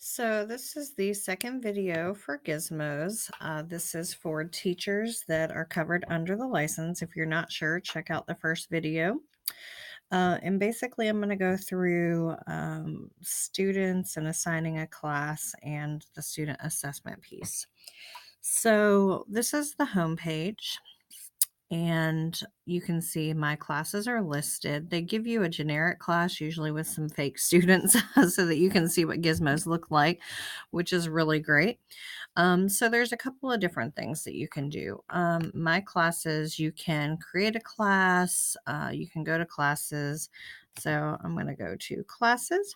So this is the second video for gizmos. This is for teachers that are covered under the license. If you're not sure, check out the first video. And basically, I'm going to go through students and assigning a class and the student assessment piece. So this is the home page, and you can see my classes are listed. They give you a generic class, usually with some fake students, so that you can see what gizmos look like, which is really great. So there's a couple of different things that you can do. My classes, you can create a class, you can go to classes. So I'm going to go to classes.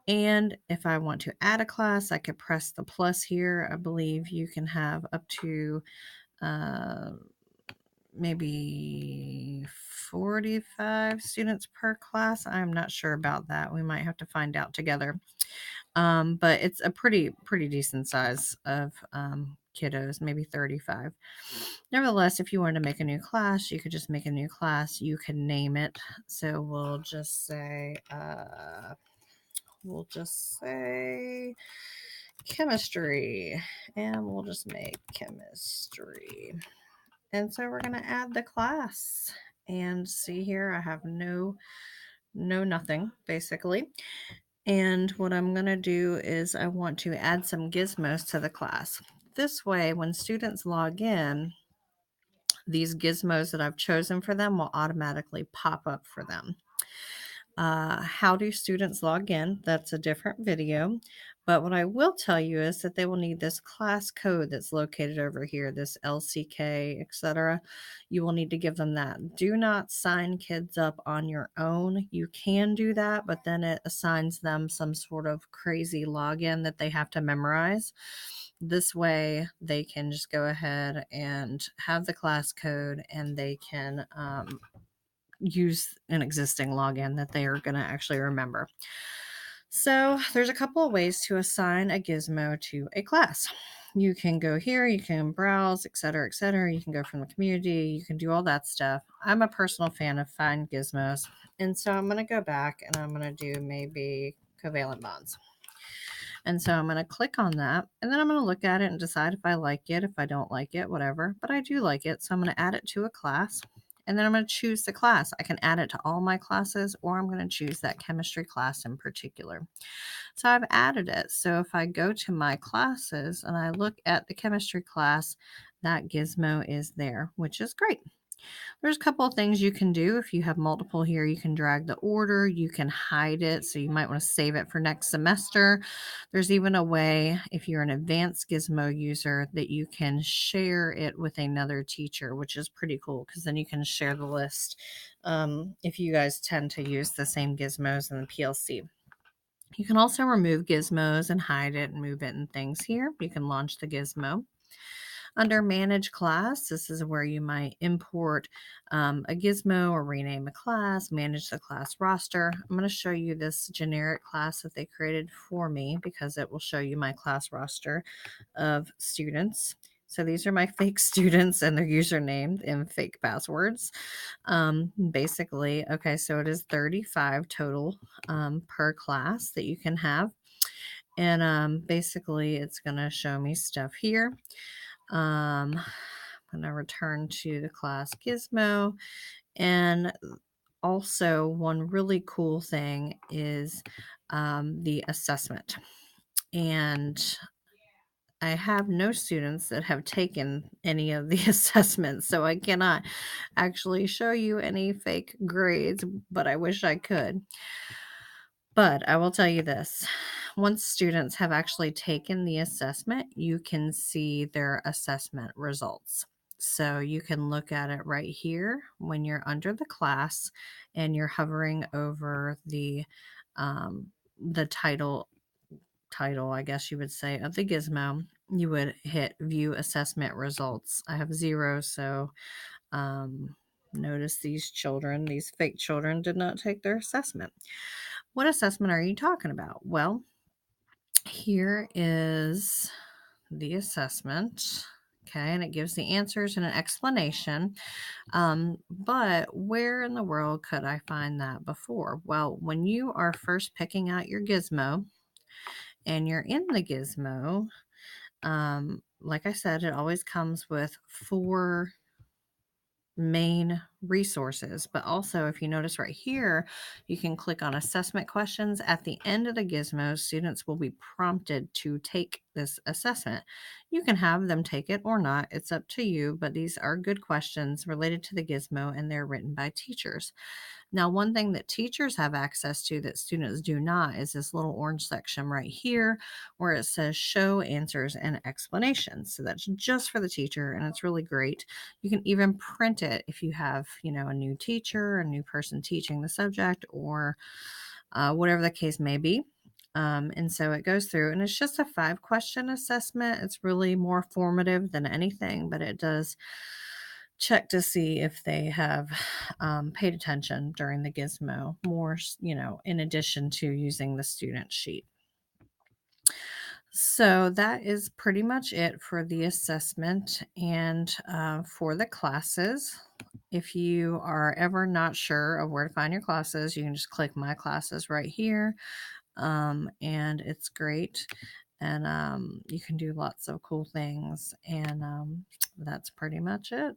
And if I want to add a class, I could press the plus here. I believe you can have up to uh, maybe 45 students per class. I'm not sure about that. We might have to find out together. But it's a pretty decent size of kiddos, maybe 35. Nevertheless, if you wanted to make a new class, you could just make a new class. You can name it. So we'll just say chemistry, and we'll just make chemistry. And so we're going to add the class. And see here, I have no nothing basically. And what I'm going to do is I want to add some gizmos to the class. This way, when students log in, these gizmos that I've chosen for them will automatically pop up for them. How do students log in? That's a different video. But what I will tell you is that they will need this class code that's located over here, this LCK, etc. You will need to give them that. Do not sign kids up on your own. You can do that, but then it assigns them some sort of crazy login that they have to memorize. This way, they can just go ahead and have the class code, and they can use an existing login that they are going to actually remember. So there's a couple of ways to assign a gizmo to a class. You can go here, you can browse, etc., etc. You can go from the community, you can do all that stuff. I'm a personal fan of Find Gizmos, and so I'm going to go back and I'm going to do maybe covalent bonds. And so I'm going to click on that, and then I'm going to look at it and decide if I like it, if I don't like it, whatever. But I do like it, so I'm going to add it to a class. And then I'm going to choose the class. I can add it to all my classes, or I'm going to choose that chemistry class in particular. So I've added it. So if I go to my classes and I look at the chemistry class, that gizmo is there, which is great. There's a couple of things you can do. If you have multiple here, you can drag the order, you can hide it, so you might want to save it for next semester. There's even a way, if you're an advanced Gizmo user, that you can share it with another teacher, which is pretty cool because then you can share the list if you guys tend to use the same gizmos in the PLC. You can also remove gizmos and hide it and move it and things here. You can launch the gizmo. Under Manage Class, this is where you might import a gizmo or rename a class, manage the class roster. I'm going to show you this generic class that they created for me because it will show you my class roster of students. So these are my fake students and their username and fake passwords. Basically, okay, so it is 35 total per class that you can have. And basically, it's going to show me stuff here. I'm going to return to the class Gizmo. And also, one really cool thing is the assessment. And I have no students that have taken any of the assessments, so I cannot actually show you any fake grades, but I wish I could. But I will tell you this. Once students have actually taken the assessment, you can see their assessment results. So you can look at it right here when you're under the class and you're hovering over the title, I guess you would say, of the gizmo. You would hit view assessment results. I have 0, so notice these fake children did not take their assessment. What assessment are you talking about? Well, here is the assessment. Okay, and it gives the answers and an explanation. But where in the world could I find that before? Well, when you are first picking out your gizmo, and you're in the gizmo, like I said, it always comes with 4 main resources. But also, if you notice right here, you can click on assessment questions. At the end of the gizmo, students will be prompted to take this assessment. You can have them take it or not, it's up to you, but these are good questions related to the gizmo and they're written by teachers. Now, one thing that teachers have access to that students do not is this little orange section right here where it says show answers and explanations. So that's just for the teacher and it's really great. You can even print it if you have, a new teacher, a new person teaching the subject, or whatever the case may be. And so it goes through, and it's just a 5-question assessment. It's really more formative than anything, but it does check to see if they have paid attention during the gizmo more, in addition to using the student sheet. So that is pretty much it for the assessment and for the classes. If you are ever not sure of where to find your classes, you can just click my classes right here. And it's great. And you can do lots of cool things. And that's pretty much it.